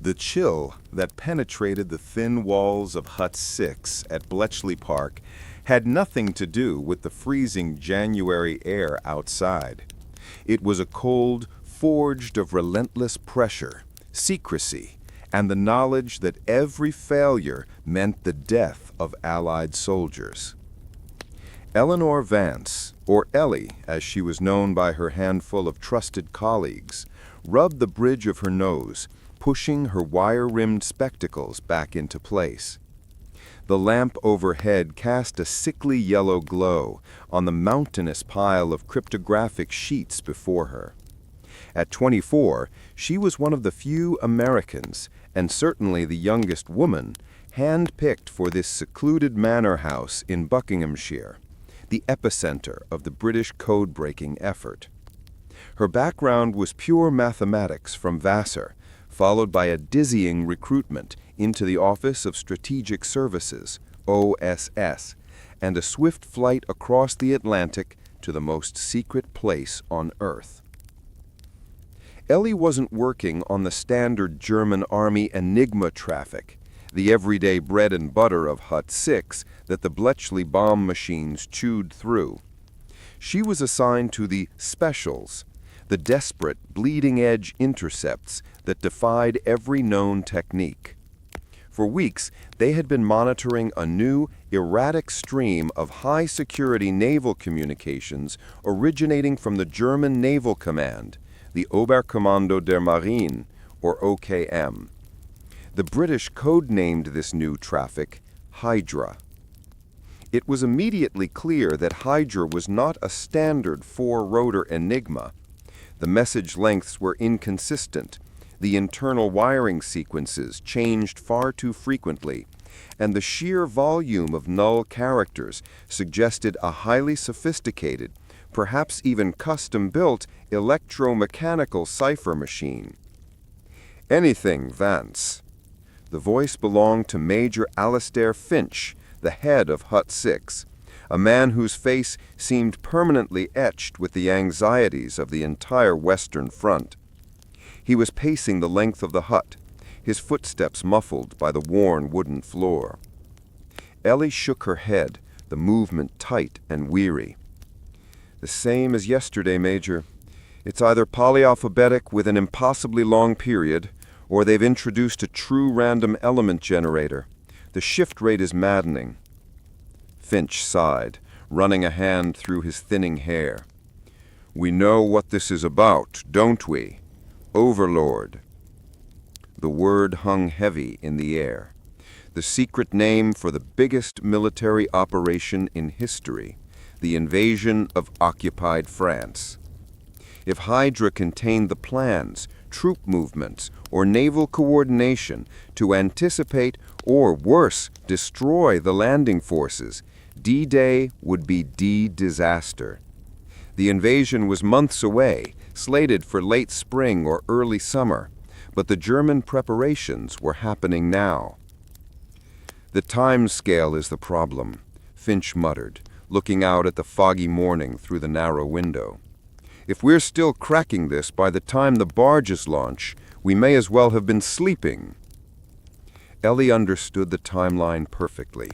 The chill that penetrated the thin walls of Hut 6 at Bletchley Park had nothing to do with the freezing January air outside. It was a cold forged of relentless pressure, secrecy, and the knowledge that every failure meant the death of Allied soldiers. Eleanor Vance, or Ellie as she was known by her handful of trusted colleagues, rubbed the bridge of her nose, pushing her wire-rimmed spectacles back into place. The lamp overhead cast a sickly yellow glow on the mountainous pile of cryptographic sheets before her. At 24, she was one of the few Americans, and certainly the youngest woman, hand-picked for this secluded manor house in Buckinghamshire, the epicenter of the British code-breaking effort. Her background was pure mathematics from Vassar, followed by a dizzying recruitment into the Office of Strategic Services, OSS, and a swift flight across the Atlantic to the most secret place on Earth. Ellie wasn't working on the standard German Army Enigma traffic, the everyday bread and butter of Hut 6 that the Bletchley bomb machines chewed through. She was assigned to the Specials, the desperate, bleeding-edge intercepts that defied every known technique. For weeks, they had been monitoring a new, erratic stream of high-security naval communications originating from the German Naval Command, the Oberkommando der Marine, or OKM. The British codenamed this new traffic Hydra. It was immediately clear that Hydra was not a standard four-rotor Enigma. The message lengths were inconsistent, the internal wiring sequences changed far too frequently, and the sheer volume of null characters suggested a highly sophisticated, perhaps even custom-built, electromechanical cipher machine. Anything, Vance. The voice belonged to Major Alastair Finch, the head of Hut 6, a man whose face seemed permanently etched with the anxieties of the entire Western Front. He was pacing the length of the hut, his footsteps muffled by the worn wooden floor. Ellie shook her head, the movement tight and weary. The same as yesterday, Major. It's either polyalphabetic with an impossibly long period, or they've introduced a true random element generator. The shift rate is maddening. Finch sighed, running a hand through his thinning hair. We know what this is about, don't we? Overlord. The word hung heavy in the air. The secret name for the biggest military operation in history, the invasion of occupied France. If Hydra contained the plans, troop movements, or naval coordination to anticipate or, worse, destroy the landing forces, D-Day would be D-disaster. The invasion was months away, slated for late spring or early summer, but the German preparations were happening now. The time scale is the problem, Finch muttered, looking out at the foggy morning through the narrow window. If we're still cracking this by the time the barges launch, we may as well have been sleeping. Ellie understood the timeline perfectly.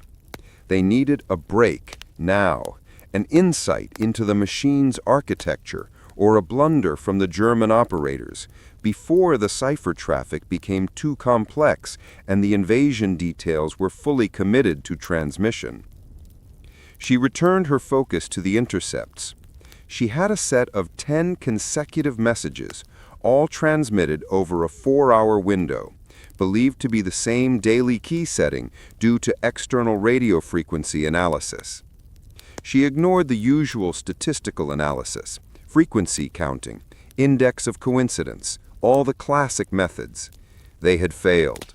They needed a break, now, an insight into the machine's architecture, or a blunder from the German operators, before the cipher traffic became too complex and the invasion details were fully committed to transmission. She returned her focus to the intercepts. She had a set of 10 consecutive messages, all transmitted over a 4-hour window, believed to be the same daily key setting due to external radio frequency analysis. She ignored the usual statistical analysis, frequency counting, index of coincidence, all the classic methods. They had failed.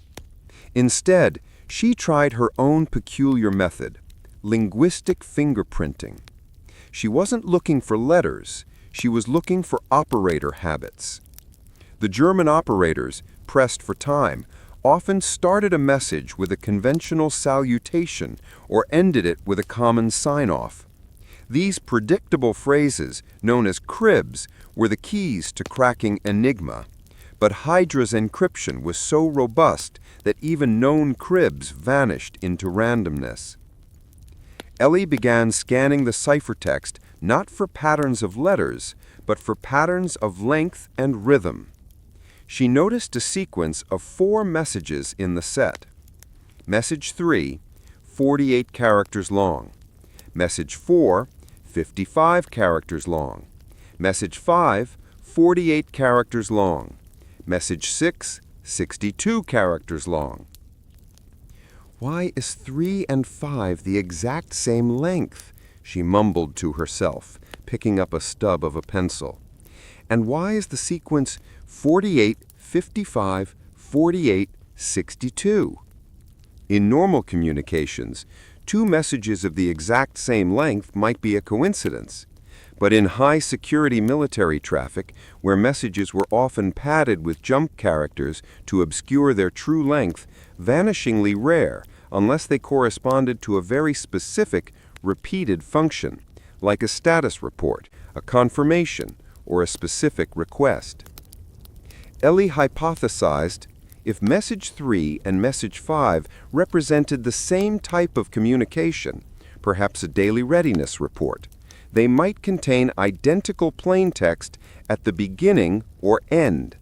Instead, she tried her own peculiar method, linguistic fingerprinting. She wasn't looking for letters, she was looking for operator habits. The German operators, pressed for time, often started a message with a conventional salutation or ended it with a common sign-off. These predictable phrases, known as cribs, were the keys to cracking Enigma, But Hydra's encryption was so robust that even known cribs vanished into randomness. Ellie began scanning the ciphertext not for patterns of letters, but for patterns of length and rhythm. She noticed a sequence of 4 messages in the set. Message 3, 48 characters long. Message 4, 55 characters long. Message 5, 48 characters long. Message 6, 62 characters long. Why is 3 and 5 the exact same length? She mumbled to herself, picking up a stub of a pencil. And why is the sequence 48, 55, 48, 62? In normal communications, 2 messages of the exact same length might be a coincidence. But in high-security military traffic, where messages were often padded with jump characters to obscure their true length, vanishingly rare unless they corresponded to a very specific, repeated function, like a status report, a confirmation, or a specific request. Ellie hypothesized if message 3 and message 5 represented the same type of communication, perhaps a daily readiness report, they might contain identical plaintext at the beginning or end.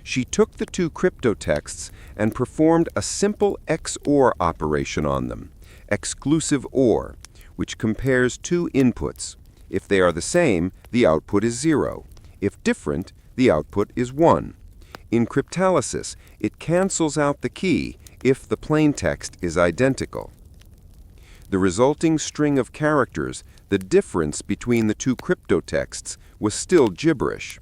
She took the 2 cryptotexts and performed a simple XOR operation on them, exclusive OR, which compares 2 inputs. If they are the same, the output is 0. If different, the output is 1. In cryptalysis, it cancels out the key if the plaintext is identical. The resulting string of characters, the difference between the 2 cryptotexts, was still gibberish.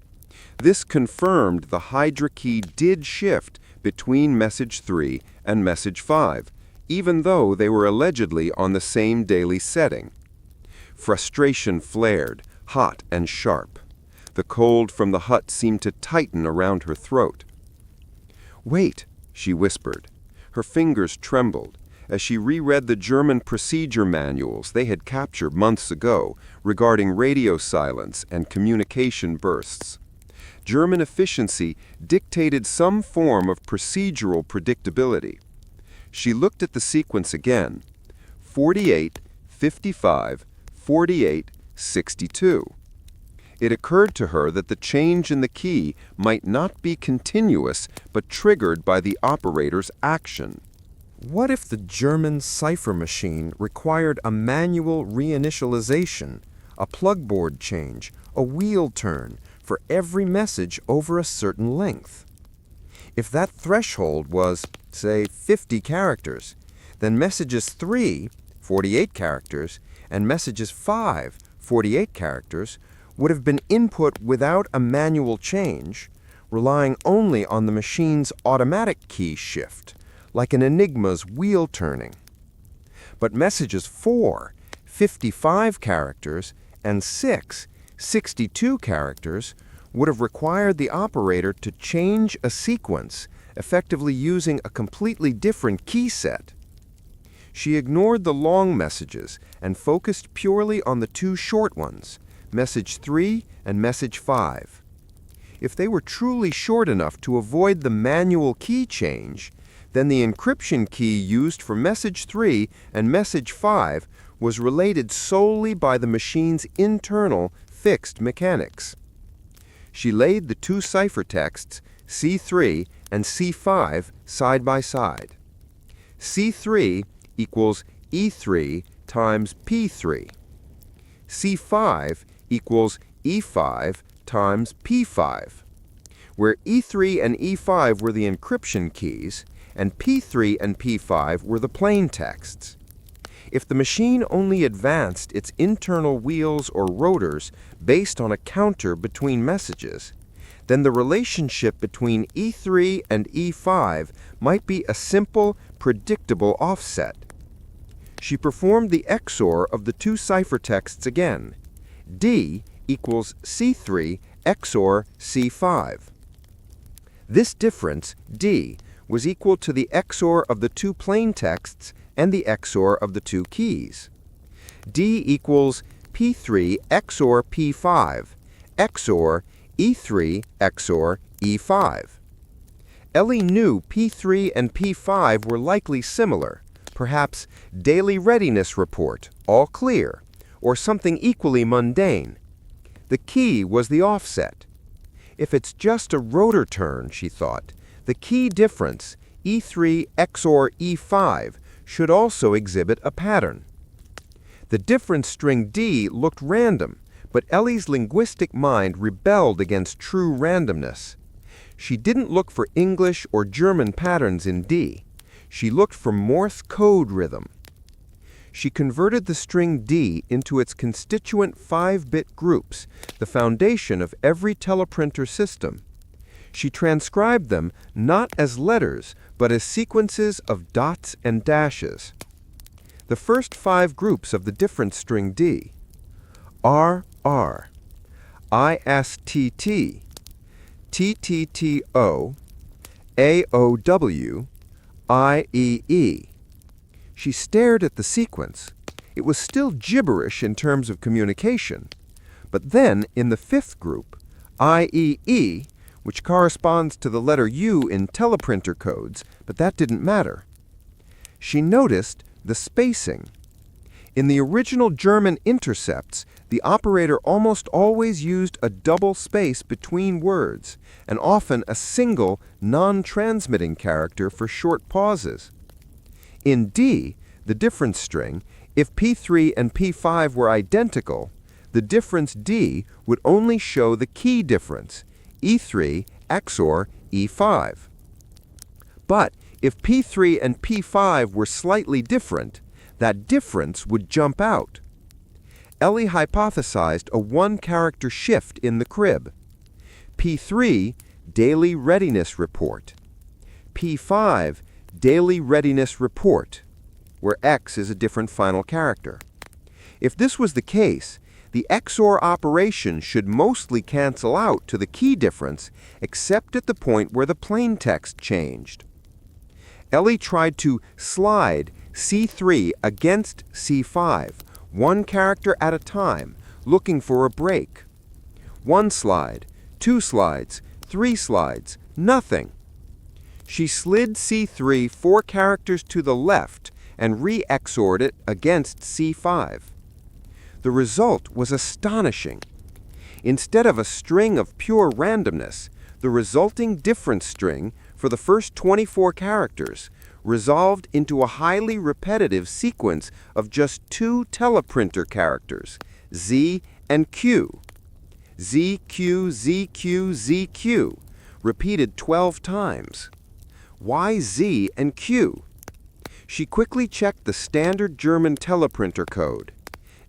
This confirmed the Hydra key did shift between message 3 and message 5, even though they were allegedly on the same daily setting. Frustration flared, hot and sharp. The cold from the hut seemed to tighten around her throat. "Wait," she whispered. Her fingers trembled as she reread the German procedure manuals they had captured months ago regarding radio silence and communication bursts. German efficiency dictated some form of procedural predictability. She looked at the sequence again: 48, 55, 48, 62. It occurred to her that the change in the key might not be continuous but triggered by the operator's action. What if the German cipher machine required a manual reinitialization, a plugboard change, a wheel turn for every message over a certain length? If that threshold was, say, 50 characters, then messages 3, 48 characters, and messages 5, 48 characters, would have been input without a manual change, relying only on the machine's automatic key shift, like an Enigma's wheel turning. But messages 4, 55 characters, and 6, 62 characters, would have required the operator to change a sequence, effectively using a completely different key set. She ignored the long messages and focused purely on the 2 short ones, message 3 and message 5. If they were truly short enough to avoid the manual key change, then the encryption key used for message 3 and message 5 was related solely by the machine's internal fixed mechanics. She laid the 2 ciphertexts, C3 and C5, side by side. C3 equals E3 times P3. C5 equals E5 times P5, where E3 and E5 were the encryption keys, and P3 and P5 were the plain texts. If the machine only advanced its internal wheels or rotors based on a counter between messages, then the relationship between E3 and E5 might be a simple, predictable offset. She performed the XOR of the 2 ciphertexts again. D equals C3 XOR C5. This difference, D, was equal to the XOR of the 2 plain texts and the XOR of the 2 keys. D equals P3 XOR P5 XOR E3 XOR E5. Ellie knew P3 and P5 were likely similar, perhaps daily readiness report, all clear, or something equally mundane. The key was the offset. If it's just a rotor turn, she thought, the key difference, E3 XOR E5, should also exhibit a pattern. The difference string D looked random, but Ellie's linguistic mind rebelled against true randomness. She didn't look for English or German patterns in D. She looked for Morse code rhythm. She converted the string D into its constituent 5-bit groups, the foundation of every teleprinter system. She transcribed them not as letters, but as sequences of dots and dashes. The first 5 groups of the difference string D: RR, ISTT, TTTO, AOW, IEE. She stared at the sequence. It was still gibberish in terms of communication. But then, in the 5th group, IEE, which corresponds to the letter U in teleprinter codes, but that didn't matter. She noticed the spacing. In the original German intercepts, the operator almost always used a double space between words, and often a single, non-transmitting character for short pauses. In D, the difference string, if P3 and P5 were identical, the difference D would only show the key difference, E3 XOR E5. But if P3 and P5 were slightly different, that difference would jump out. Ellie hypothesized a 1-character shift in the crib. P3, Daily Readiness Report. P5, Daily Readiness Report, where X is a different final character. If this was the case, the XOR operation should mostly cancel out to the key difference, except at the point where the plain text changed. Ellie tried to slide C3 against C5, 1 character at a time, looking for a break. 1 slide, 2 slides, 3 slides, nothing. She slid C3 4 characters to the left and re-XOR'd it against C5. The result was astonishing. Instead of a string of pure randomness, the resulting difference string for the first 24 characters resolved into a highly repetitive sequence of just 2 teleprinter characters, Z and Q. ZQ, ZQ, ZQ, repeated 12 times. Why Z and Q? She quickly checked the standard German teleprinter code.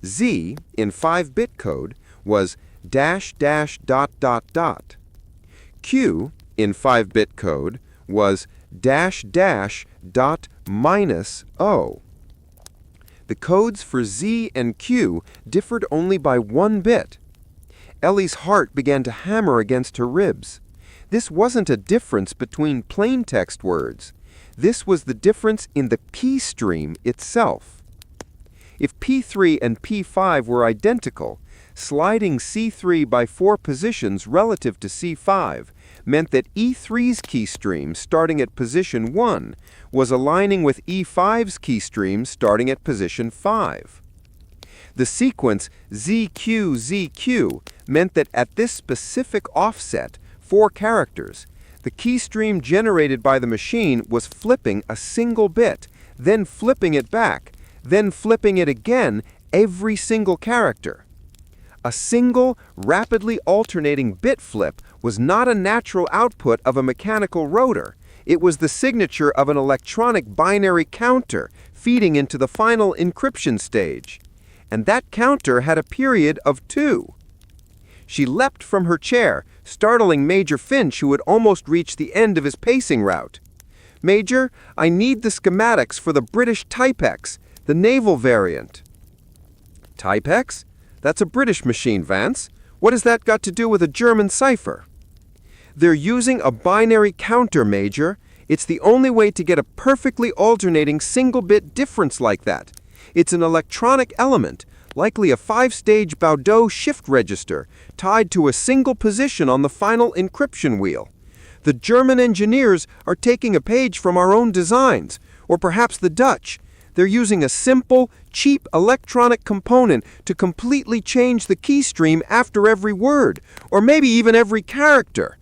Z, in 5-bit code, was dash dash dot dot dot. Q, in 5-bit code, was dash dash dot minus O. The codes for Z and Q differed only by 1 bit. Ellie's heart began to hammer against her ribs. This wasn't a difference between plain text words. This was the difference in the key stream itself. If P3 and P5 were identical, sliding C3 by 4 positions relative to C5 meant that E3's key stream starting at position 1 was aligning with E5's key stream starting at position 5. The sequence ZQ, ZQ meant that at this specific offset, 4 characters, the key stream generated by the machine was flipping a single bit, then flipping it back, then flipping it again every single character. A single, rapidly alternating bit flip was not a natural output of a mechanical rotor. It was the signature of an electronic binary counter feeding into the final encryption stage. And that counter had a period of 2. She leapt from her chair, startling Major Finch, who had almost reached the end of his pacing route. "Major, I need the schematics for the British Type-X, the naval variant." "Type-X? That's a British machine, Vance. What has that got to do with a German cipher?" "They're using a binary counter, Major. It's the only way to get a perfectly alternating single-bit difference like that. It's an electronic element, likely a 5-stage Baudot shift register, tied to a single position on the final encryption wheel. The German engineers are taking a page from our own designs, or perhaps the Dutch. They're using a simple, cheap electronic component to completely change the key stream after every word, or maybe even every character."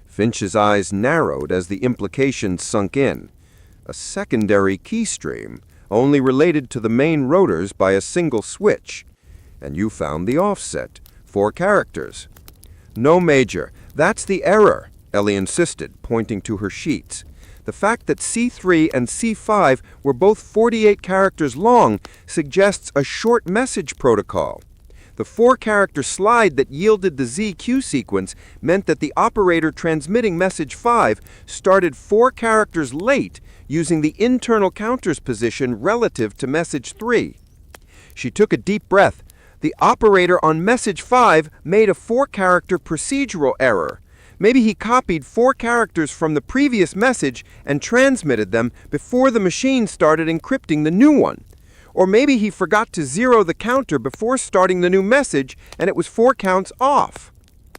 Finch's eyes narrowed as the implications sunk in. A secondary key stream, only related to the main rotors by a single switch. And you found the offset, 4 characters. "No, Major, that's the error," Ellie insisted, pointing to her sheets. "The fact that C3 and C5 were both 48 characters long suggests a short message protocol. The 4-character slide that yielded the ZQ sequence meant that the operator transmitting message 5 started 4 characters late using the internal counter's position relative to message 3. She took a deep breath. The operator on message 5 made a 4-character procedural error. Maybe he copied 4 characters from the previous message and transmitted them before the machine started encrypting the new one. Or maybe he forgot to zero the counter before starting the new message and it was 4 counts off."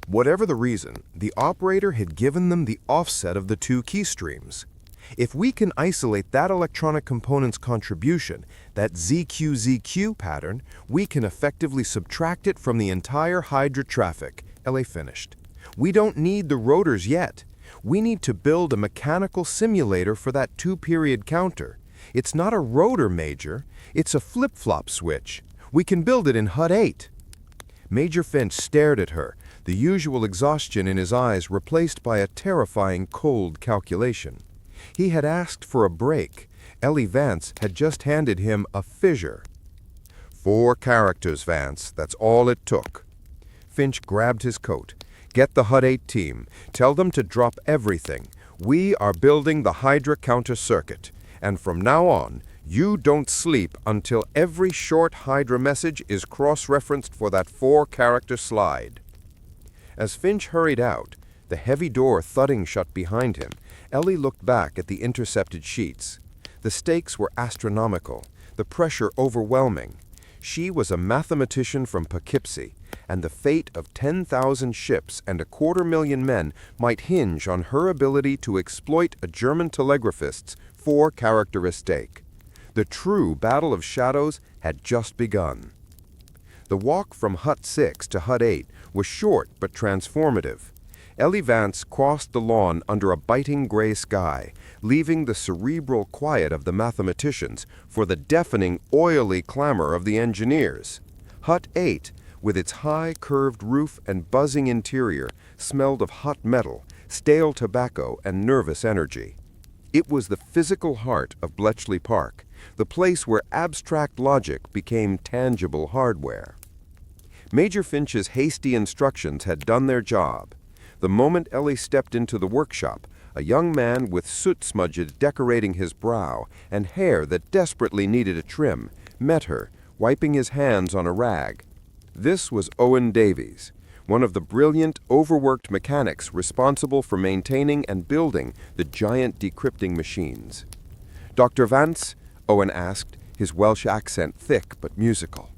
Whatever the reason, the operator had given them the offset of the 2 key streams. If we can isolate that electronic component's contribution, that ZQ-ZQ pattern, we can effectively subtract it from the entire Hydra traffic, LA finished. We don't need the rotors yet. We need to build a mechanical simulator for that 2-period counter. It's not a rotor, Major. It's a flip-flop switch. We can build it in HUD 8. Major Finch stared at her, the usual exhaustion in his eyes replaced by a terrifying cold calculation. He had asked for a break. Ellie Vance had just handed him a fissure. 4 characters, Vance. That's all it took. Finch grabbed his coat. "Get the HUD 8 team. Tell them to drop everything. We are building the Hydra counter circuit. And from now on, you don't sleep until every short Hydra message is cross-referenced for that 4-character slide." As Finch hurried out, the heavy door thudding shut behind him, Ellie looked back at the intercepted sheets. The stakes were astronomical, the pressure overwhelming. She was a mathematician from Poughkeepsie, and the fate of 10,000 ships and 250,000 men might hinge on her ability to exploit a German telegraphist's 4-character stake. The true Battle of Shadows had just begun. The walk from HUD 6 to HUD 8 was short but transformative. Ellie Vance crossed the lawn under a biting gray sky, leaving the cerebral quiet of the mathematicians for the deafening, oily clamor of the engineers. HUD 8, with its high, curved roof and buzzing interior, smelled of hot metal, stale tobacco, and nervous energy. It was the physical heart of Bletchley Park, the place where abstract logic became tangible hardware. Major Finch's hasty instructions had done their job. The moment Ellie stepped into the workshop, a young man with soot smudges decorating his brow and hair that desperately needed a trim met her, wiping his hands on a rag. This was Owen Davies, one of the brilliant, overworked mechanics responsible for maintaining and building the giant decrypting machines. "Dr. Vance?" Owen asked, his Welsh accent thick but musical.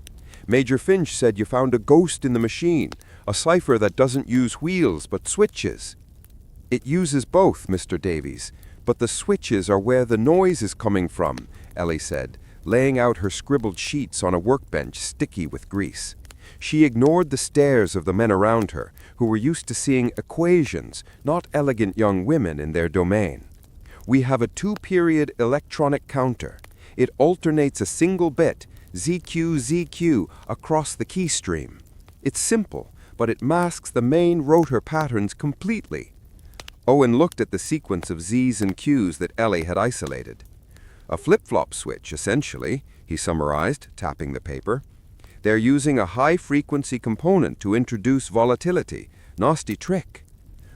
"Major Finch said you found a ghost in the machine, a cipher that doesn't use wheels but switches." "It uses both, Mr. Davies, but the switches are where the noise is coming from," Ellie said, laying out her scribbled sheets on a workbench sticky with grease. She ignored the stares of the men around her, who were used to seeing equations, not elegant young women in their domain. "We have a 2-period electronic counter. It alternates a single bit, ZQ-ZQ, across the key stream. It's simple, but it masks the main rotor patterns completely." Owen looked at the sequence of Z's and Q's that Ellie had isolated. "A flip-flop switch, essentially," he summarized, tapping the paper. "They're using a high-frequency component to introduce volatility. Nasty trick."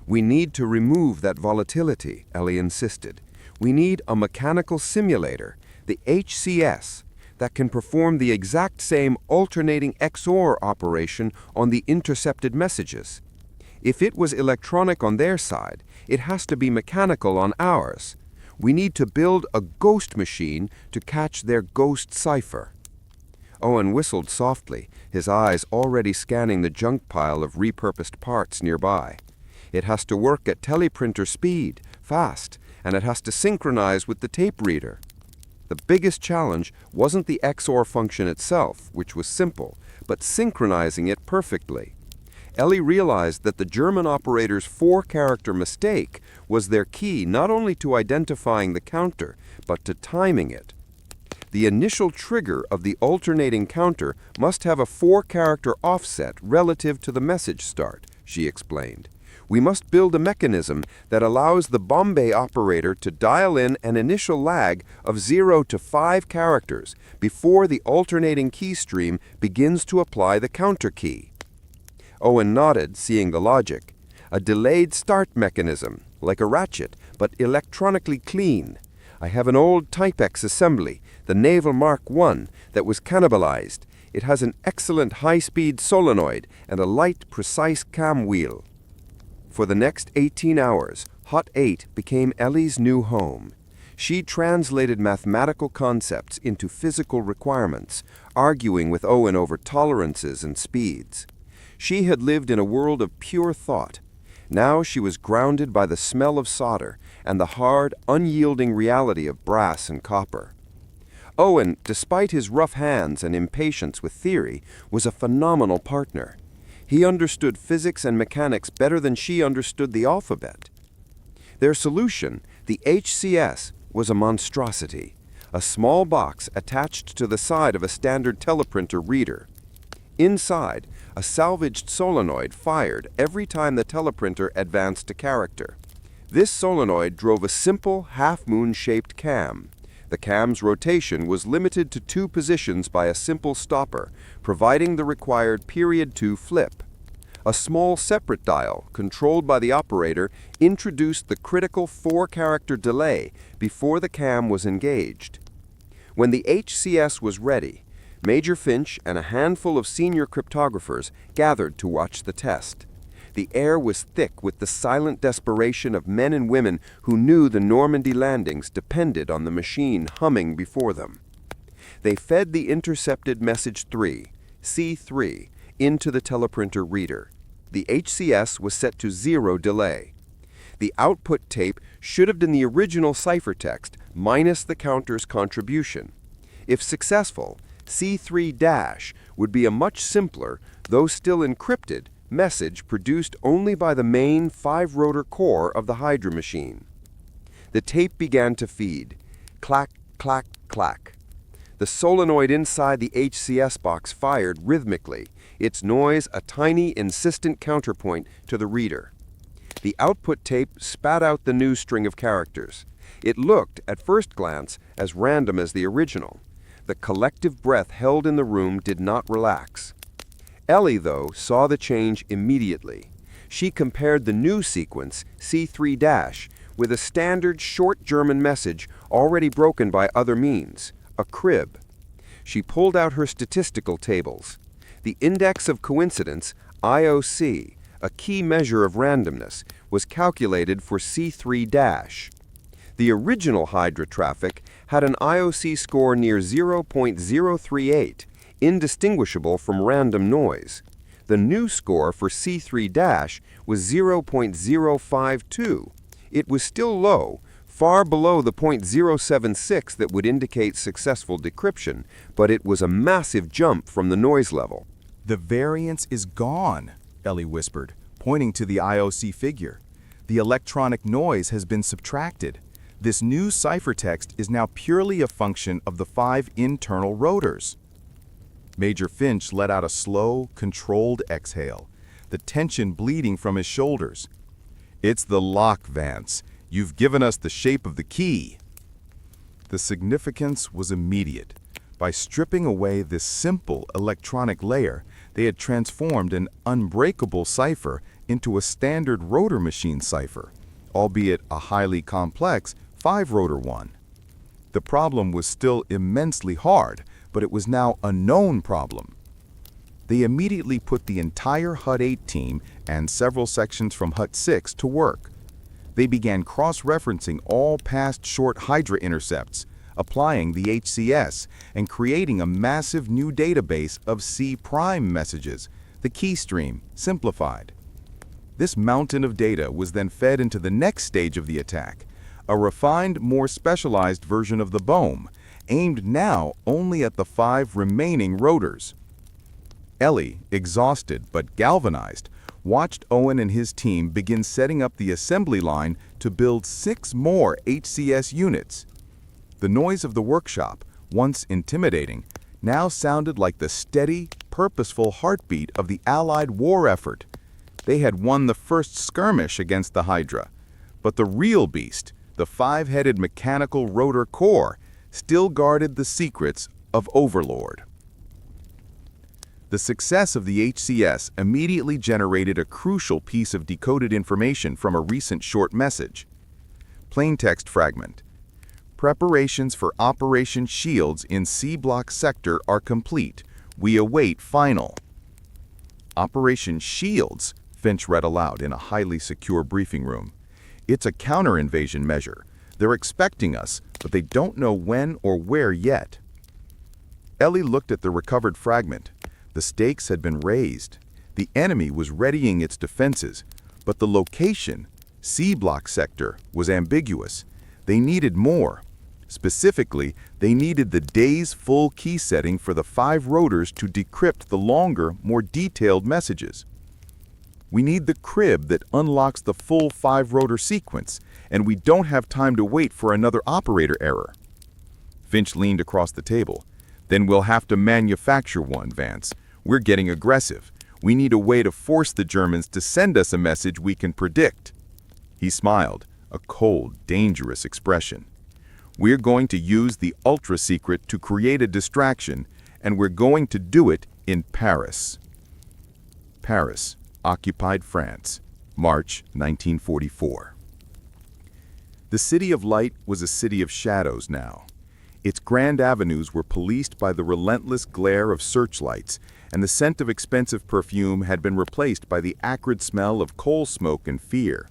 "We need to remove that volatility," Ellie insisted. "We need a mechanical simulator, the HCS, that can perform the exact same alternating XOR operation on the intercepted messages. If it was electronic on their side, it has to be mechanical on ours. We need to build a ghost machine to catch their ghost cipher." Owen whistled softly, his eyes already scanning the junk pile of repurposed parts nearby. It has to work at teleprinter speed, fast, and it has to synchronize with the tape reader. The biggest challenge wasn't the XOR function itself, which was simple, but synchronizing it perfectly. Ellie realized that the German operator's 4-character mistake was their key not only to identifying the counter, but to timing it. The initial trigger of the alternating counter must have a 4-character offset relative to the message start, she explained. We must build a mechanism that allows the Bombay operator to dial in an initial lag of 0 to 5 characters before the alternating key stream begins to apply the counter key. Owen nodded, seeing the logic. A delayed start mechanism, like a ratchet, but electronically clean. I have an old Type-X assembly, the Naval Mark I, that was cannibalized. It has an excellent high-speed solenoid and a light, precise cam wheel. For the next 18 hours, Hut 8 became Ellie's new home. She translated mathematical concepts into physical requirements, arguing with Owen over tolerances and speeds. She had lived in a world of pure thought. Now she was grounded by the smell of solder and the hard, unyielding reality of brass and copper. Owen, despite his rough hands and impatience with theory, was a phenomenal partner. He understood physics and mechanics better than she understood the alphabet. Their solution, the HCS, was a monstrosity, a small box attached to the side of a standard teleprinter reader. Inside, a salvaged solenoid fired every time the teleprinter advanced a character. This solenoid drove a simple half-moon-shaped cam. The cam's rotation was limited to 2 positions by a simple stopper, providing the required period 2 flip. A small separate dial, controlled by the operator, introduced the critical 4-character delay before the cam was engaged. When the HCS was ready, Major Finch and a handful of senior cryptographers gathered to watch the test. The air was thick with the silent desperation of men and women who knew the Normandy landings depended on the machine humming before them. They fed the intercepted message 3, C3, into the teleprinter reader. The HCS was set to 0 delay. The output tape should have been the original ciphertext minus the counter's contribution. If successful, C3- would be a much simpler, though still encrypted, message produced only by the main 5-rotor core of the Hydra machine. The tape began to feed. Clack, clack, clack. The solenoid inside the HCS box fired rhythmically, its noise a tiny, insistent counterpoint to the reader. The output tape spat out the new string of characters. It looked, at first glance, as random as the original. The collective breath held in the room did not relax. Ellie, though, saw the change immediately. She compared the new sequence, C3-, with a standard short German message already broken by other means, a crib. She pulled out her statistical tables. The index of coincidence, IOC, a key measure of randomness, was calculated for C3-. The original Hydra traffic had an IOC score near 0.038, indistinguishable from random noise. The new score for C3- was 0.052. It was still low, far below the 0.076 that would indicate successful decryption, but it was a massive jump from the noise level. The variance is gone, Ellie whispered, pointing to the IOC figure. The electronic noise has been subtracted. This new ciphertext is now purely a function of the 5 internal rotors. Major Finch let out a slow, controlled exhale, the tension bleeding from his shoulders. It's the lock, Vance. You've given us the shape of the key. The significance was immediate. By stripping away this simple electronic layer, they had transformed an unbreakable cipher into a standard rotor machine cipher, albeit a highly complex 5-rotor one. The problem was still immensely hard, but it was now a known problem. They immediately put the entire Hut 8 team and several sections from Hut 6 to work. They began cross-referencing all past short Hydra intercepts, applying the HCS, and creating a massive new database of C' messages, the key stream, simplified. This mountain of data was then fed into the next stage of the attack, a refined, more specialized version of the BOEM, aimed now only at the 5 remaining rotors. Ellie, exhausted but galvanized, watched Owen and his team begin setting up the assembly line to build 6 more HCS units. The noise of the workshop, once intimidating, now sounded like the steady, purposeful heartbeat of the Allied war effort. They had won the first skirmish against the Hydra, but the real beast, the 5-headed mechanical rotor core, still guarded the secrets of Overlord. The success of the HCS immediately generated a crucial piece of decoded information from a recent short message. Plaintext fragment. Preparations for Operation Shields in C Block Sector are complete. We await final. Operation Shields, Finch read aloud in a highly secure briefing room. It's a counter-invasion measure. They're expecting us, but they don't know when or where yet. Ellie looked at the recovered fragment. The stakes had been raised. The enemy was readying its defenses, but the location, C Block Sector, was ambiguous. They needed more. Specifically, they needed the day's full key setting for the 5 rotors to decrypt the longer, more detailed messages. We need the crib that unlocks the full 5-rotor sequence, and we don't have time to wait for another operator error. Finch leaned across the table. Then we'll have to manufacture one, Vance. We're getting aggressive. We need a way to force the Germans to send us a message we can predict. He smiled, a cold, dangerous expression. We're going to use the ultra-secret to create a distraction, and we're going to do it in Paris. Paris, occupied France, March 1944. The City of Light was a city of shadows now. Its grand avenues were policed by the relentless glare of searchlights, and the scent of expensive perfume had been replaced by the acrid smell of coal smoke and fear.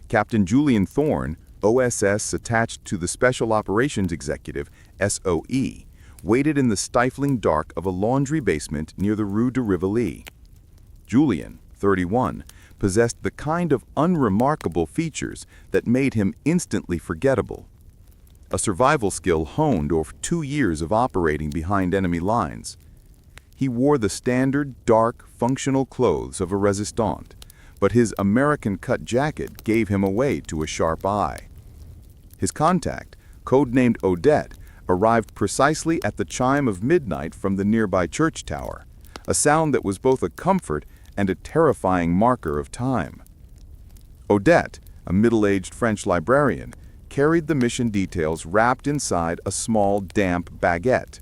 Captain Julian Thorne, OSS attached to the Special Operations Executive, SOE, waited in the stifling dark of a laundry basement near the Rue de Rivoli. Julian, 31, possessed the kind of unremarkable features that made him instantly forgettable. A survival skill honed over 2 years of operating behind enemy lines. He wore the standard, dark, functional clothes of a resistant, but his American-cut jacket gave him away to a sharp eye. His contact, codenamed Odette, arrived precisely at the chime of midnight from the nearby church tower, a sound that was both a comfort and a terrifying marker of time. Odette, a middle-aged French librarian, carried the mission details wrapped inside a small, damp baguette.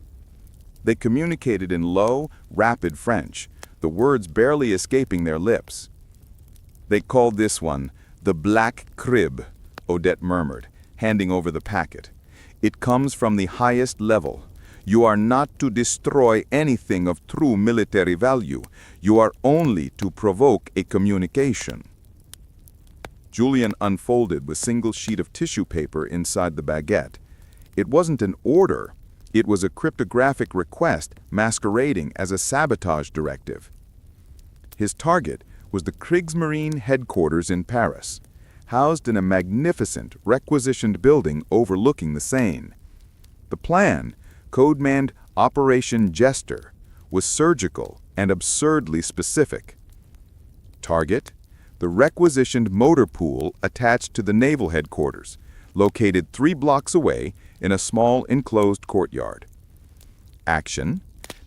They communicated in low, rapid French, the words barely escaping their lips. They called this one the Black Crib, Odette murmured, handing over the packet. It comes from the highest level. You are not to destroy anything of true military value. You are only to provoke a communication. Julian unfolded the single sheet of tissue paper inside the baguette. It wasn't an order. It was a cryptographic request masquerading as a sabotage directive. His target was the Kriegsmarine headquarters in Paris, housed in a magnificent, requisitioned building overlooking the Seine. The plan, codenamed Operation Jester, was surgical and absurdly specific. Target: the requisitioned motor pool attached to the naval headquarters, located 3 blocks away in a small enclosed courtyard. Action: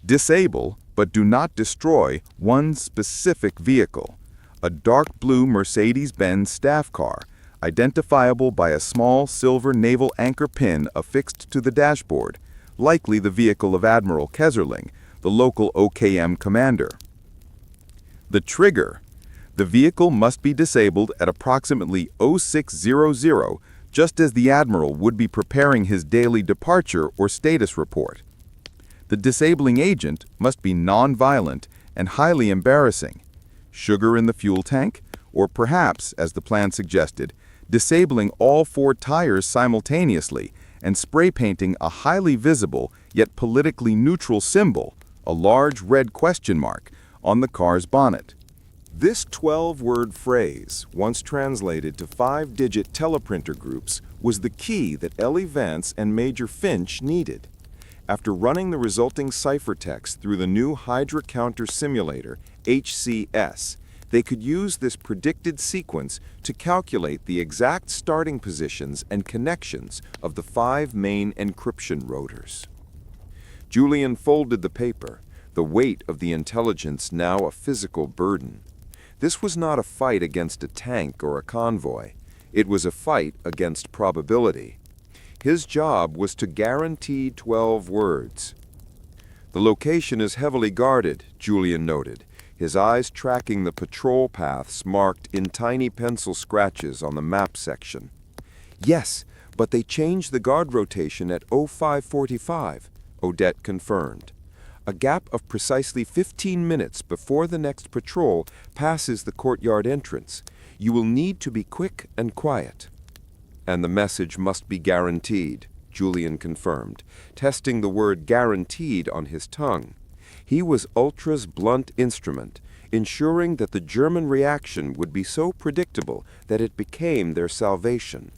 disable but do not destroy one specific vehicle, a dark blue Mercedes-Benz staff car, identifiable by a small silver naval anchor pin affixed to the dashboard, likely the vehicle of Admiral Kesserling, the local OKM commander. The trigger: the vehicle must be disabled at approximately 0600, just as the Admiral would be preparing his daily departure or status report. The disabling agent must be non-violent and highly embarrassing. Sugar in the fuel tank, or perhaps, as the plan suggested, disabling all 4 tires simultaneously and spray painting a highly visible yet politically neutral symbol, a large red question mark, on the car's bonnet. This 12-word phrase, once translated to 5-digit teleprinter groups, was the key that Ellie Vance and Major Finch needed. After running the resulting ciphertext through the new Hydra Counter Simulator, HCS, they could use this predicted sequence to calculate the exact starting positions and connections of the 5 main encryption rotors. Julian folded the paper, the weight of the intelligence now a physical burden. This was not a fight against a tank or a convoy. It was a fight against probability. His job was to guarantee 12 words. The location is heavily guarded, Julian noted, his eyes tracking the patrol paths marked in tiny pencil scratches on the map section. Yes, but they changed the guard rotation at 0545, Odette confirmed. A gap of precisely 15 minutes before the next patrol passes the courtyard entrance. You will need to be quick and quiet. And the message must be guaranteed, Julian confirmed, testing the word guaranteed on his tongue. He was Ultra's blunt instrument, ensuring that the German reaction would be so predictable that it became their salvation.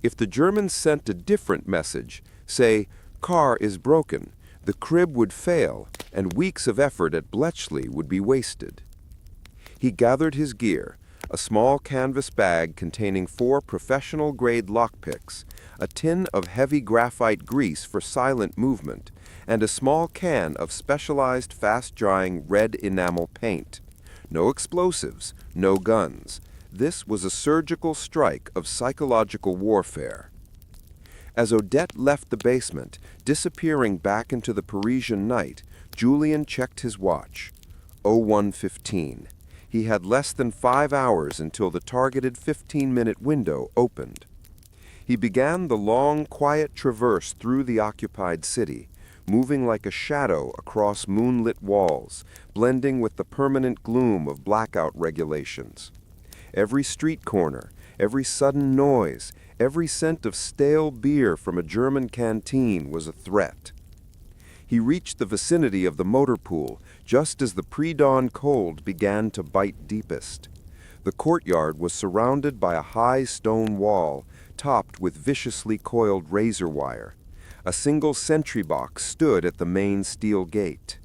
If the Germans sent a different message, say, "Car is broken," the crib would fail, and weeks of effort at Bletchley would be wasted. He gathered his gear, a small canvas bag containing 4 professional-grade lockpicks, a tin of heavy graphite grease for silent movement, and a small can of specialized fast-drying red enamel paint. No explosives, no guns. This was a surgical strike of psychological warfare. As Odette left the basement, disappearing back into the Parisian night, Julian checked his watch. 01:15. He had less than 5 hours until the targeted 15-minute window opened. He began the long, quiet traverse through the occupied city, moving like a shadow across moonlit walls, blending with the permanent gloom of blackout regulations. Every street corner, every sudden noise, every scent of stale beer from a German canteen was a threat. He reached the vicinity of the motor pool just as the pre-dawn cold began to bite deepest. The courtyard was surrounded by a high stone wall, topped with viciously coiled razor wire. A single sentry box stood at the main steel gate.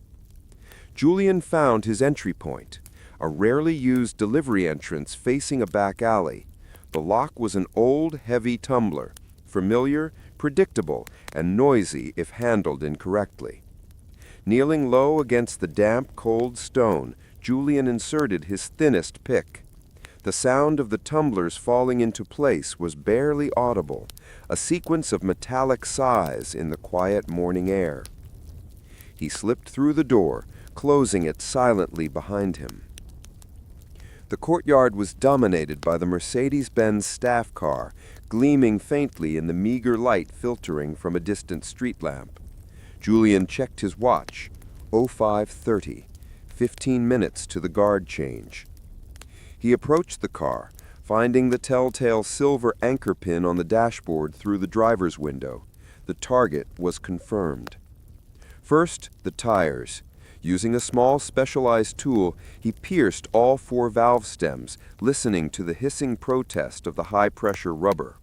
Julian found his entry point, a rarely used delivery entrance facing a back alley. The lock was an old, heavy tumbler, familiar, predictable, and noisy if handled incorrectly. Kneeling low against the damp, cold stone, Julian inserted his thinnest pick. The sound of the tumblers falling into place was barely audible, a sequence of metallic sighs in the quiet morning air. He slipped through the door, closing it silently behind him. The courtyard was dominated by the Mercedes-Benz staff car, gleaming faintly in the meager light filtering from a distant street lamp. Julian checked his watch. 05:30, 15 minutes to the guard change. He approached the car, finding the telltale silver anchor pin on the dashboard through the driver's window. The target was confirmed. First, the tires. Using a small specialized tool, he pierced all 4 valve stems, listening to the hissing protest of the high-pressure rubber.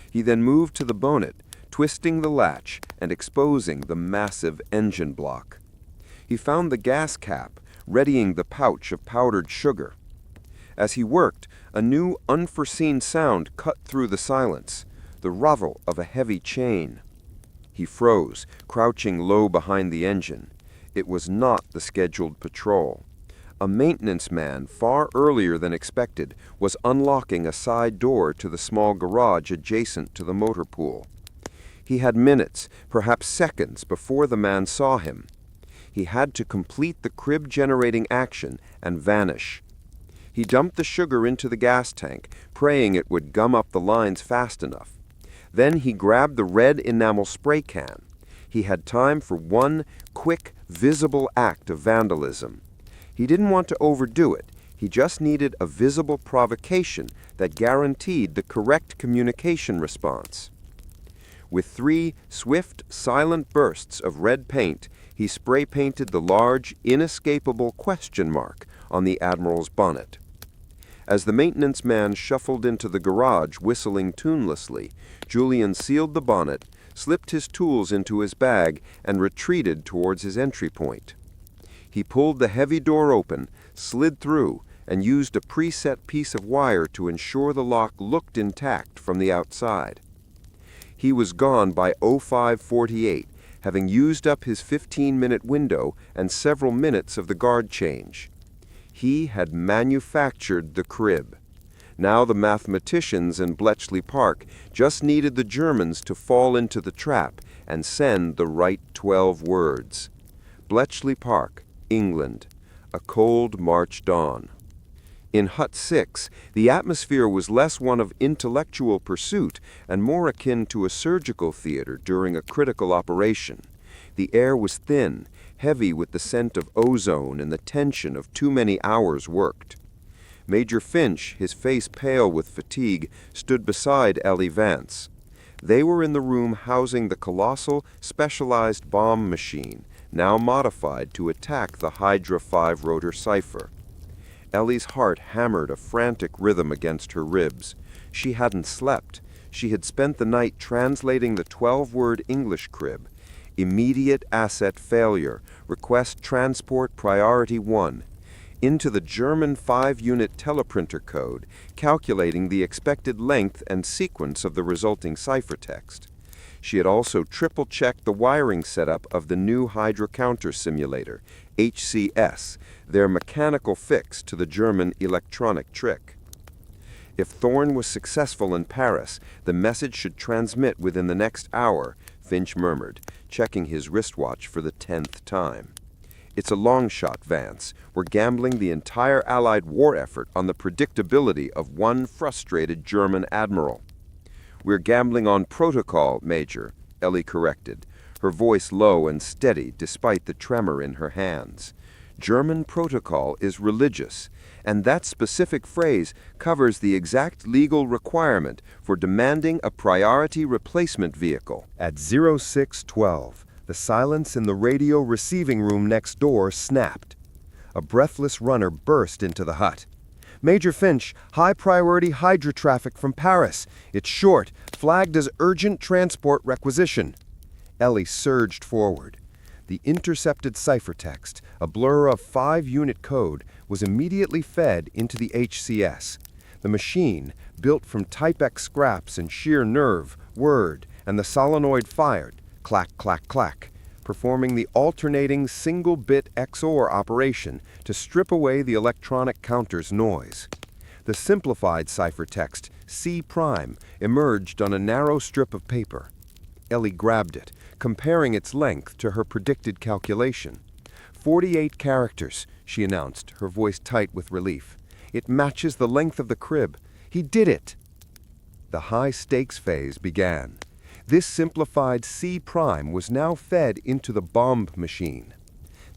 He then moved to the bonnet, twisting the latch and exposing the massive engine block. He found the gas cap, readying the pouch of powdered sugar. As he worked, a new, unforeseen sound cut through the silence, the ravel of a heavy chain. He froze, crouching low behind the engine. It was not the scheduled patrol. A maintenance man, far earlier than expected, was unlocking a side door to the small garage adjacent to the motor pool. He had minutes, perhaps seconds, before the man saw him. He had to complete the crib-generating action and vanish. He dumped the sugar into the gas tank, praying it would gum up the lines fast enough. Then he grabbed the red enamel spray can. He had time for one quick, visible act of vandalism. He didn't want to overdo it. He just needed a visible provocation that guaranteed the correct communication response. With 3 swift, silent bursts of red paint, he spray-painted the large, inescapable question mark on the Admiral's bonnet. As the maintenance man shuffled into the garage whistling tunelessly, Julian sealed the bonnet, slipped his tools into his bag, and retreated towards his entry point. He pulled the heavy door open, slid through, and used a preset piece of wire to ensure the lock looked intact from the outside. He was gone by 05:48, having used up his 15-minute window and several minutes of the guard change. He had manufactured the crib. Now the mathematicians in Bletchley Park just needed the Germans to fall into the trap and send the right 12 words. Bletchley Park, England, a cold March dawn. In Hut 6, the atmosphere was less one of intellectual pursuit and more akin to a surgical theater during a critical operation. The air was thin, heavy with the scent of ozone and the tension of too many hours worked. Major Finch, his face pale with fatigue, stood beside Ellie Vance. They were in the room housing the colossal, specialized bomb machine, now modified to attack the Hydra 5-rotor cipher. Ellie's heart hammered a frantic rhythm against her ribs. She hadn't slept. She had spent the night translating the 12-word English crib. Immediate asset failure. Request transport priority 1. Into the German 5-unit teleprinter code, calculating the expected length and sequence of the resulting ciphertext. She had also triple-checked the wiring setup of the new Hydra counter simulator, HCS, their mechanical fix to the German electronic trick. If Thorne was successful in Paris, the message should transmit within the next hour, Finch murmured, checking his wristwatch for the 10th time. It's a long shot, Vance. We're gambling the entire Allied war effort on the predictability of one frustrated German admiral. We're gambling on protocol, Major, Ellie corrected, her voice low and steady despite the tremor in her hands. German protocol is religious, and that specific phrase covers the exact legal requirement for demanding a priority replacement vehicle. At 0612, the silence in the radio receiving room next door snapped. A breathless runner burst into the hut. Major Finch, high-priority Hydra traffic from Paris. It's short, flagged as urgent transport requisition. Ellie surged forward. The intercepted ciphertext, a blur of 5-unit code, was immediately fed into the HCS. The machine, built from Type X scraps and sheer nerve, word, and the solenoid fired, clack, clack, clack, performing the alternating single-bit XOR operation to strip away the electronic counter's noise. The simplified ciphertext, C', emerged on a narrow strip of paper. Ellie grabbed it, comparing its length to her predicted calculation. 48 characters, she announced, her voice tight with relief. It matches the length of the crib. He did it! The high-stakes phase began. This simplified C' was now fed into the bomb machine.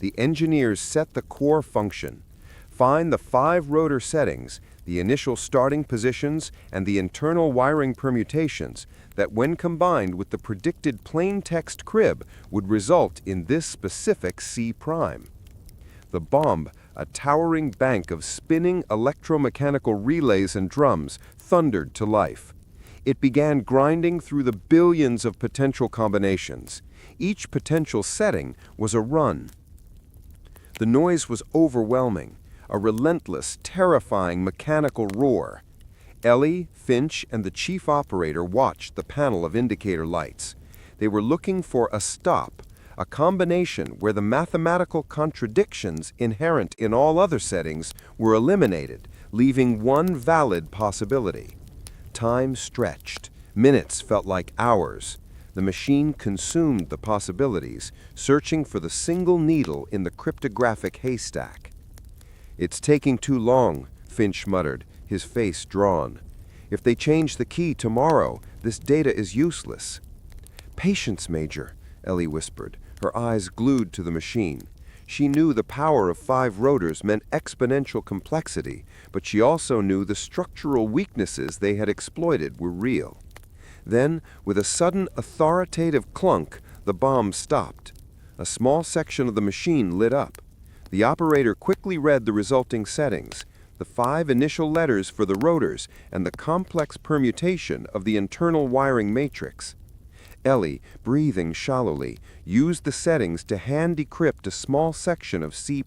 The engineers set the core function. Find the 5-rotor settings, the initial starting positions, and the internal wiring permutations that, when combined with the predicted plain text crib, would result in this specific C'. The bomb, a towering bank of spinning electromechanical relays and drums, thundered to life. It began grinding through the billions of potential combinations. Each potential setting was a run. The noise was overwhelming, a relentless, terrifying mechanical roar. Ellie, Finch, and the chief operator watched the panel of indicator lights. They were looking for a stop, a combination where the mathematical contradictions inherent in all other settings were eliminated, leaving one valid possibility. Time stretched. Minutes felt like hours. The machine consumed the possibilities, searching for the single needle in the cryptographic haystack. "It's taking too long," Finch muttered, his face drawn. "If they change the key tomorrow, this data is useless." "Patience, Major," Ellie whispered, her eyes glued to the machine. She knew the power of 5 rotors meant exponential complexity, but she also knew the structural weaknesses they had exploited were real. Then, with a sudden authoritative clunk, the bomb stopped. A small section of the machine lit up. The operator quickly read the resulting settings, the 5 initial letters for the rotors, and the complex permutation of the internal wiring matrix. Ellie, breathing shallowly, used the settings to hand decrypt a small section of C'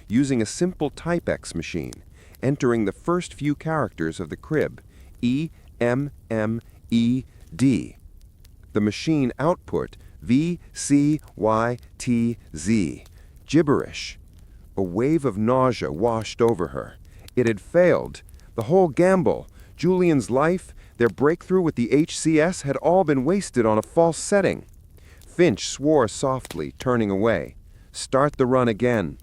using a simple Type-X machine, entering the first few characters of the crib, E, M, M, E, D. The machine output V, C, Y, T, Z. Gibberish. A wave of nausea washed over her. It had failed. The whole gamble, Julian's life, their breakthrough with the HCS had all been wasted on a false setting. Finch swore softly, turning away. Start the run again.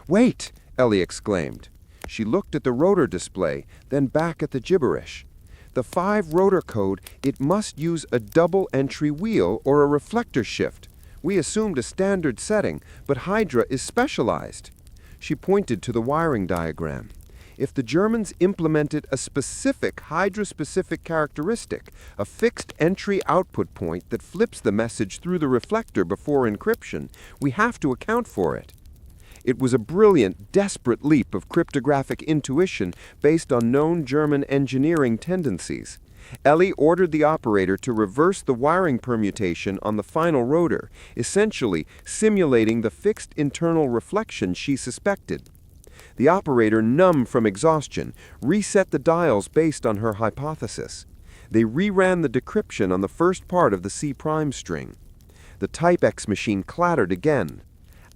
Wait! Ellie exclaimed. She looked at the rotor display, then back at the gibberish. The 5 rotor code, it must use a double-entry wheel or a reflector shift. We assumed a standard setting, but Hydra is specialized. She pointed to the wiring diagram. If the Germans implemented a specific Hydra-specific characteristic, a fixed entry output point that flips the message through the reflector before encryption, we have to account for it. It was a brilliant, desperate leap of cryptographic intuition based on known German engineering tendencies. Ellie ordered the operator to reverse the wiring permutation on the final rotor, essentially simulating the fixed internal reflection she suspected. The operator, numb from exhaustion, reset the dials based on her hypothesis. They reran the decryption on the first part of the C' string. The Type-X machine clattered again.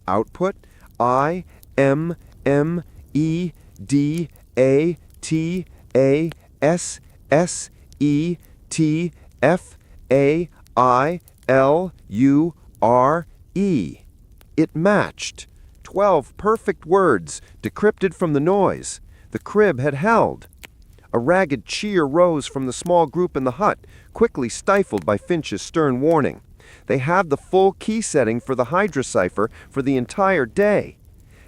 Output I, M, M, E, D, A, T, A, S, S, E, T, F, A, I, L, U, R, E. It matched. 12 perfect words, decrypted from the noise. The crib had held. A ragged cheer rose from the small group in the hut, quickly stifled by Finch's stern warning. They had the full key setting for the Hydra cipher for the entire day.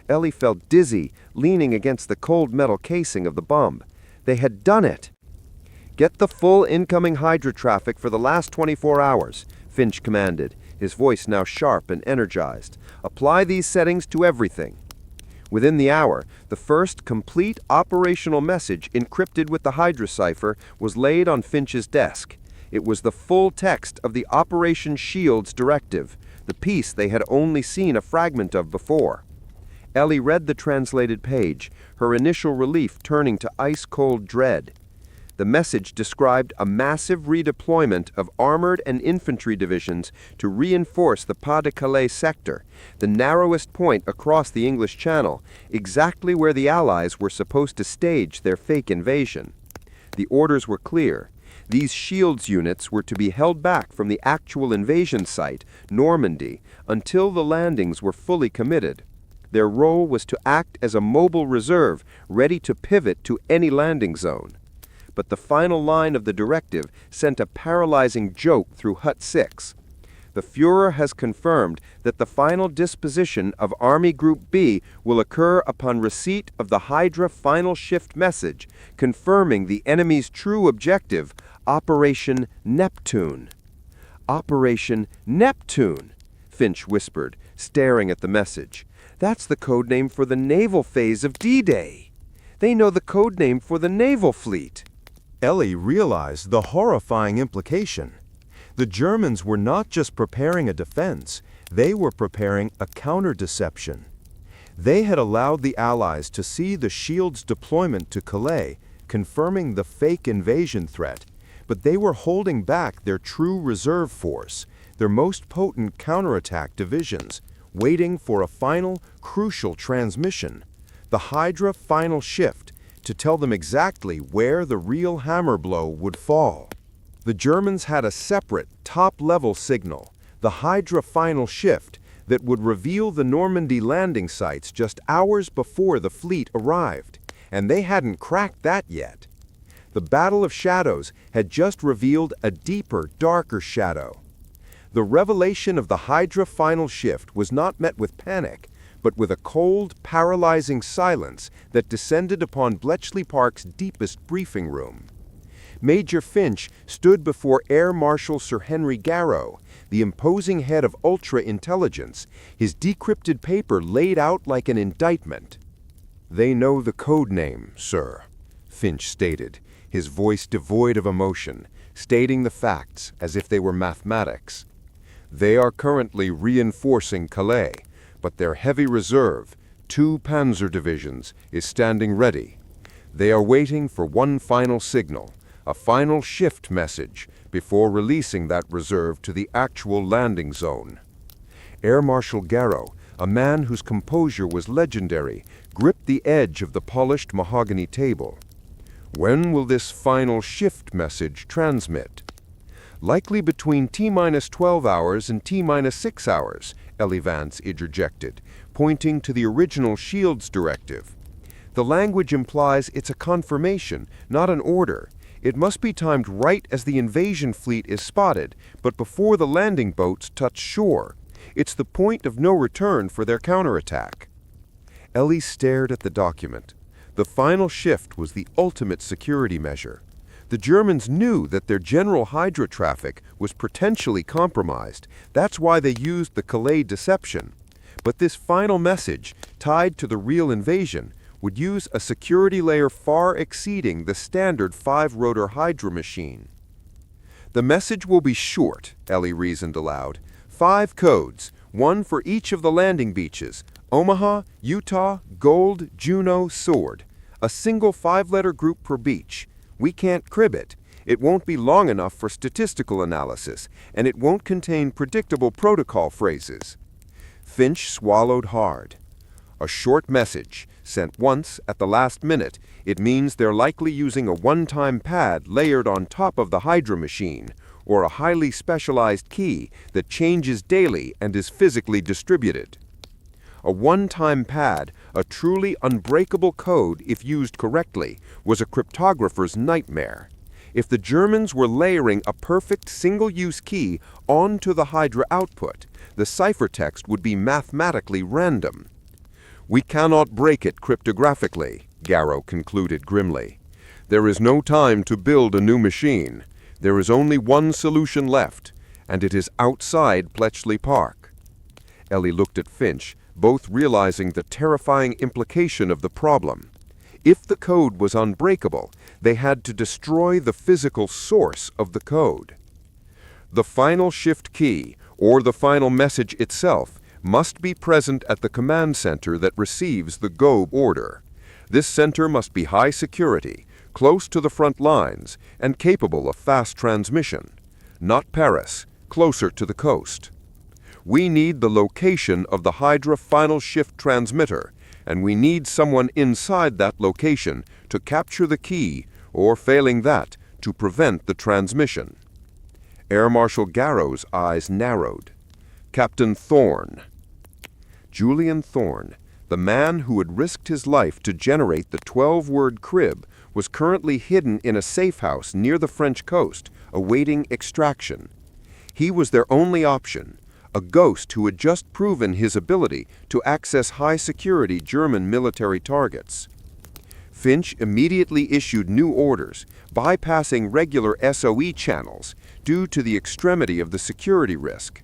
Ellie felt dizzy, leaning against the cold metal casing of the bomb. They had done it. Get the full incoming Hydra traffic for the last 24 hours, Finch commanded, his voice now sharp and energized. Apply these settings to everything. Within the hour, the first complete operational message encrypted with the Hydra cipher was laid on Finch's desk. It was the full text of the Operation Shields directive, the piece they had only seen a fragment of before. Ellie read the translated page, her initial relief turning to ice-cold dread. The message described a massive redeployment of armored and infantry divisions to reinforce the Pas-de-Calais sector, the narrowest point across the English Channel, exactly where the Allies were supposed to stage their fake invasion. The orders were clear. These Shields units were to be held back from the actual invasion site, Normandy, until the landings were fully committed. Their role was to act as a mobile reserve, ready to pivot to any landing zone. But the final line of the directive sent a paralyzing joke through Hut 6. The Führer has confirmed that the final disposition of Army Group B will occur upon receipt of the Hydra final shift message, confirming the enemy's true objective, Operation Neptune. Operation Neptune, Finch whispered, staring at the message. That's the code name for the naval phase of D-Day. They know the code name for the naval fleet. Ellie realized the horrifying implication. The Germans were not just preparing a defense, they were preparing a counter-deception. They had allowed the Allies to see the Shields' deployment to Calais, confirming the fake invasion threat, but they were holding back their true reserve force, their most potent counterattack divisions, waiting for a final, crucial transmission, the Hydra final shift, to tell them exactly where the real hammer blow would fall. The Germans had a separate, top-level signal, the Hydra final shift, that would reveal the Normandy landing sites just hours before the fleet arrived, and they hadn't cracked that yet. The Battle of Shadows had just revealed a deeper, darker shadow. The revelation of the Hydra final shift was not met with panic, but with a cold, paralyzing silence that descended upon Bletchley Park's deepest briefing room. Major Finch stood before Air Marshal Sir Henry Garrow, the imposing head of ultra-intelligence, his decrypted paper laid out like an indictment. "They know the code name, sir," Finch stated, his voice devoid of emotion, stating the facts as if they were mathematics. "They are currently reinforcing Calais, but their heavy reserve, 2 Panzer divisions, is standing ready. They are waiting for one final signal, a final shift message, before releasing that reserve to the actual landing zone." Air Marshal Garrow, a man whose composure was legendary, gripped the edge of the polished mahogany table. "When will this final shift message transmit?" "Likely between T-12 hours and T-6 hours, Ellie Vance interjected, pointing to the original Shields directive. "The language implies it's a confirmation, not an order. It must be timed right as the invasion fleet is spotted, but before the landing boats touch shore. It's the point of no return for their counterattack." Ellie stared at the document. The final shift was the ultimate security measure. The Germans knew that their general Hydra traffic was potentially compromised. That's why they used the Calais deception. But this final message, tied to the real invasion, would use a security layer far exceeding the standard 5-rotor Hydra machine. "The message will be short," Ellie reasoned aloud. 5 codes, 1 for each of the landing beaches: Omaha, Utah, Gold, Juneau, Sword. A single 5-letter group per beach. We can't crib it. It won't be long enough for statistical analysis, and it won't contain predictable protocol phrases. Finch swallowed hard. A short message, sent once at the last minute. It means they're likely using a one-time pad layered on top of the Hydra machine, or a highly specialized key that changes daily and is physically distributed. A one-time pad, a truly unbreakable code if used correctly, was a cryptographer's nightmare. If the Germans were layering a perfect single-use key onto the Hydra output, the ciphertext would be mathematically random. "We cannot break it cryptographically," Garrow concluded grimly. "There is no time to build a new machine. There is only one solution left, and it is outside Bletchley Park." Ellie looked at Finch, both realizing the terrifying implication of the problem. If the code was unbreakable, they had to destroy the physical source of the code. "The final shift key, or the final message itself, must be present at the command center that receives the go order. This center must be high security, close to the front lines, and capable of fast transmission. Not Paris, closer to the coast. We need the location of the Hydra final shift transmitter, and we need someone inside that location to capture the key, or failing that, to prevent the transmission." Air Marshal Garrow's eyes narrowed. "Captain Thorne." Julian Thorne, the man who had risked his life to generate the 12-word crib, was currently hidden in a safe house near the French coast, awaiting extraction. He was their only option, a ghost who had just proven his ability to access high-security German military targets. Finch immediately issued new orders, bypassing regular SOE channels due to the extremity of the security risk.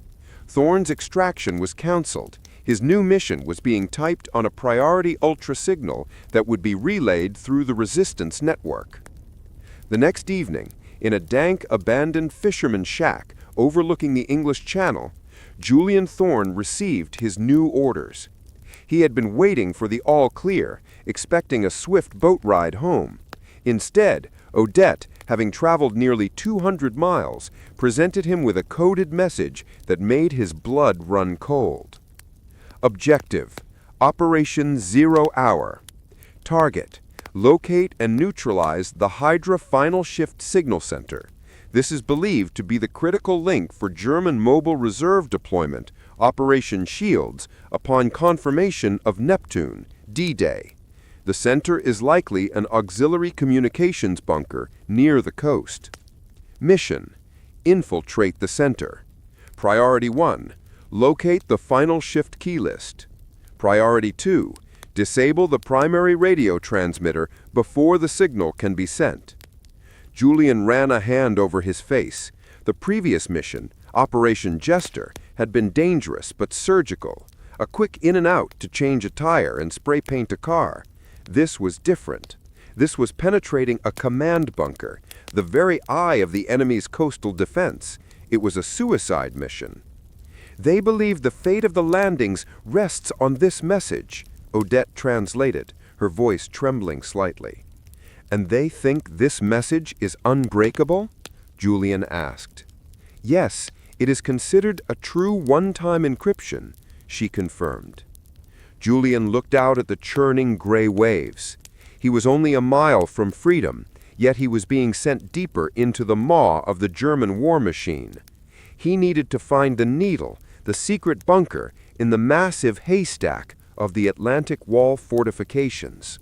Thorne's extraction was canceled. His new mission was being typed on a priority ultra signal that would be relayed through the resistance network. The next evening, in a dank, abandoned fisherman's shack overlooking the English Channel, Julian Thorne received his new orders. He had been waiting for the all-clear, expecting a swift boat ride home. Instead, Odette, having traveled nearly 200 miles, presented him with a coded message that made his blood run cold. Objective: Operation 0 Hour. Target: locate and neutralize the Hydra Final Shift Signal Center. This is believed to be the critical link for German mobile reserve deployment, Operation Shields, upon confirmation of Neptune, D-Day. The center is likely an auxiliary communications bunker near the coast. Mission: infiltrate the center. Priority 1: locate the final shift key list. Priority 2: disable the primary radio transmitter before the signal can be sent. Julian ran a hand over his face. The previous mission, Operation Jester, had been dangerous but surgical. A quick in and out to change a tire and spray paint a car. This was different. This was penetrating a command bunker, the very eye of the enemy's coastal defense. It was a suicide mission. They believe the fate of the landings rests on this message, Odette translated, her voice trembling slightly. And they think this message is unbreakable? Julian asked. Yes, it is considered a true one-time encryption, she confirmed. Julian looked out at the churning gray waves. He was only a mile from freedom, yet he was being sent deeper into the maw of the German war machine. He needed to find the needle, the secret bunker, in the massive haystack of the Atlantic Wall fortifications.